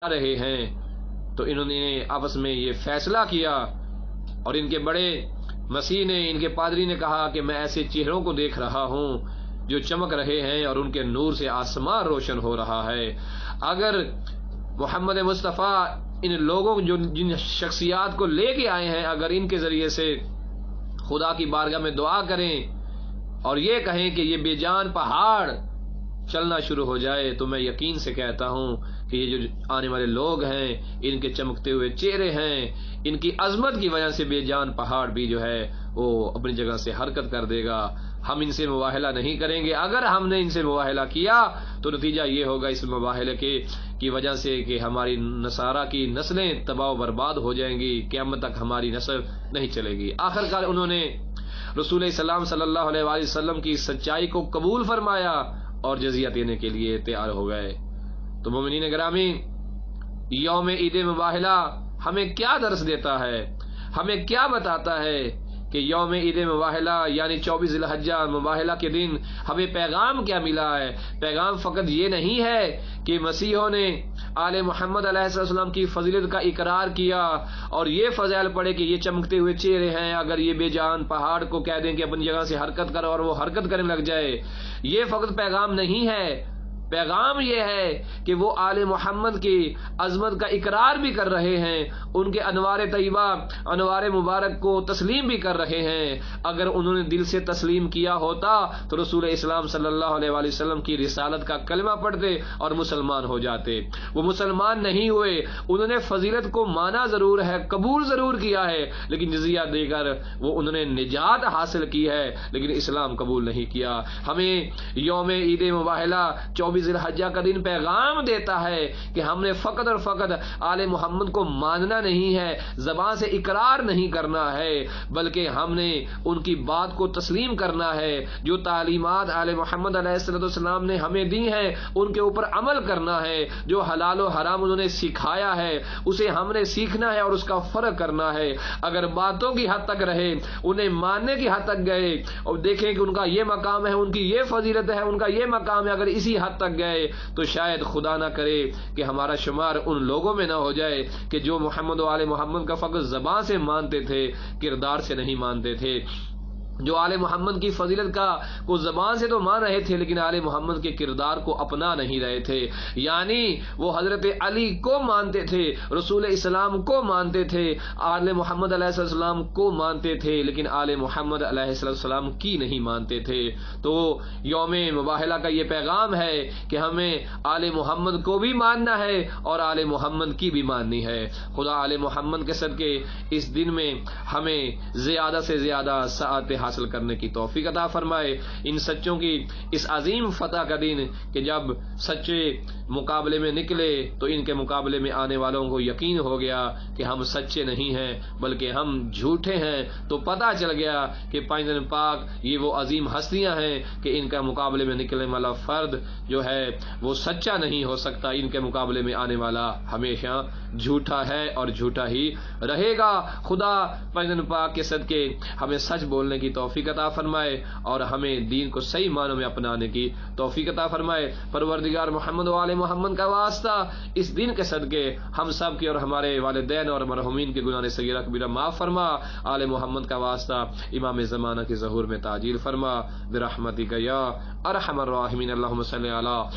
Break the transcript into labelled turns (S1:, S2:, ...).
S1: رہے ہیں، تو انہوں نے آپس میں یہ فیصلہ کیا، اور ان کے بڑے مسیح نے، ان کے پادری نے کہا کہ میں ایسے چہروں کو دیکھ رہا ہوں جو چمک رہے ہیں اور ان کے نور سے آسمان روشن ہو رہا ہے۔ اگر محمد مصطفیٰ ان لوگوں جو جن شخصیات کو لے کے آئے ہیں، اگر ان کے ذریعے سے خدا کی بارگاہ میں دعا کریں اور یہ کہیں کہ یہ بے جان پہاڑ چلنا شروع ہو جائے، تو میں یقین سے کہتا ہوں کہ یہ جو آنے والے لوگ ہیں، ان کے چمکتے ہوئے چہرے ہیں، ان کی عظمت کی وجہ سے بے جان پہاڑ بھی جو ہے وہ اپنی جگہ سے حرکت کر دے گا۔ ہم ان سے مباہلہ نہیں کریں گے۔ اگر ہم نے ان سے مباہلہ کیا تو نتیجہ یہ ہوگا اس مباہلے کی وجہ سے کہ ہماری نصارہ کی نسلیں تباہ و برباد ہو جائیں گی، قیامت تک ہماری نسل نہیں چلے گی۔ آخرکار انہوں نے رسول اسلام صلی اللہ علیہ وآلہ وسلم کی سچائی کو قبول فرمایا اور جزیہ دینے کے لیے تیار ہو گئے۔ تو مومنین گرامی، یوم عید مباہلہ ہمیں کیا درس دیتا ہے؟ ہمیں کیا بتاتا ہے کہ یوم عید مباہلہ یعنی 24 ذی الحجہ مباہلہ کے دن ہمیں پیغام کیا ملا ہے؟ پیغام فقط یہ نہیں ہے کہ مسیحوں نے آل محمد علیہ السلام کی فضیلت کا اقرار کیا اور یہ فضائل پڑھے کہ یہ چمکتے ہوئے چہرے ہیں، اگر یہ بے جان پہاڑ کو کہہ دیں کہ اپنی جگہ سے حرکت کرو اور وہ حرکت کرنے لگ جائے، یہ فقط پیغام نہیں ہے۔ پیغام یہ ہے کہ وہ آل محمد کی عظمت کا اقرار بھی کر رہے ہیں، ان کے انوار طیبہ، انوار مبارک کو تسلیم بھی کر رہے ہیں۔ اگر انہوں نے دل سے تسلیم کیا ہوتا تو رسول اسلام صلی اللہ علیہ وآلہ وسلم کی رسالت کا کلمہ پڑھتے اور مسلمان ہو جاتے۔ وہ مسلمان نہیں ہوئے، انہوں نے فضیلت کو مانا ضرور ہے، قبول ضرور کیا ہے، لیکن جزیہ دے کر وہ انہوں نے نجات حاصل کی ہے، لیکن اسلام قبول نہیں کیا۔ ہمیں یوم عید مباہلہ 24 ذی الحجہ کا دن پیغام دیتا ہے کہ ہم نے فقط اور فقط آل محمد کو ماننا نہیں ہے، زبان سے اقرار نہیں کرنا ہے، بلکہ ہم نے ان کی بات کو تسلیم کرنا ہے۔ جو تعلیمات آل محمد علیہ السلام نے ہمیں دی ہیں ان کے اوپر عمل کرنا ہے۔ جو حلال و حرام انہوں نے سکھایا ہے اسے ہم نے سیکھنا ہے اور اس کا فرق کرنا ہے۔ اگر باتوں کی حد تک رہے، انہیں ماننے کی حد تک گئے اور دیکھیں کہ ان کا یہ مقام ہے، ان کی یہ فضیلت ہے، ان کا یہ مقام ہے، اگر اسی حد تک گئے تو شاید خدا نہ کرے کہ ہمارا شمار ان لوگوں میں نہ ہو جائے کہ جو محمد و آل محمد کا فقط زبان سے مانتے تھے، کردار سے نہیں مانتے تھے۔ جو آل محمد کی فضیلت کا کو زبان سے تو مان رہے تھے لیکن آل محمد کے کردار کو اپنا نہیں رہے تھے، یعنی وہ حضرت علی کو مانتے تھے، رسول اسلام کو مانتے تھے، آل محمد علیہ السلام کو مانتے تھے، لیکن آل محمد علیہ السلام کی نہیں مانتے تھے۔ تو یوم مباہلہ کا یہ پیغام ہے کہ ہمیں آل محمد کو بھی ماننا ہے اور آل محمد کی بھی ماننی ہے۔ خدا آل محمد کے صدقے اس دن میں ہمیں زیادہ سے زیادہ سعادت حاصل کرنے کی توفیق عطا فرمائے۔ ان سچوں کی اس عظیم فتح کا دن کہ جب سچے مقابلے میں نکلے تو ان کے مقابلے میں آنے والوں کو یقین ہو گیا کہ ہم سچے نہیں ہیں بلکہ ہم جھوٹے ہیں، تو پتہ چل گیا کہ پائندن پاک یہ وہ عظیم ہستیاں ہیں کہ ان کا مقابلے میں نکلنے والا فرد جو ہے وہ سچا نہیں ہو سکتا، ان کے مقابلے میں آنے والا ہمیشہ جھوٹا ہے اور جھوٹا ہی رہے گا۔ خدا پائندن پاک کے صدقے ہمیں سچ بولنے کی توفیق عطا فرمائے اور ہمیں دین کو صحیح معنوں میں اپنانے کی توفیق عطا فرمائے۔ پروردگار محمد و آل محمد کا واسطہ اس دن کے صدقے ہم سب کے اور ہمارے والدین اور مرحومین کے گناہ صغیرہ کبیرہ معاف فرما۔ آل محمد کا واسطہ امام زمانہ کے ظہور میں تعجیل فرما برحمتک یا ارحم الراحمین۔ اللہم صلی علی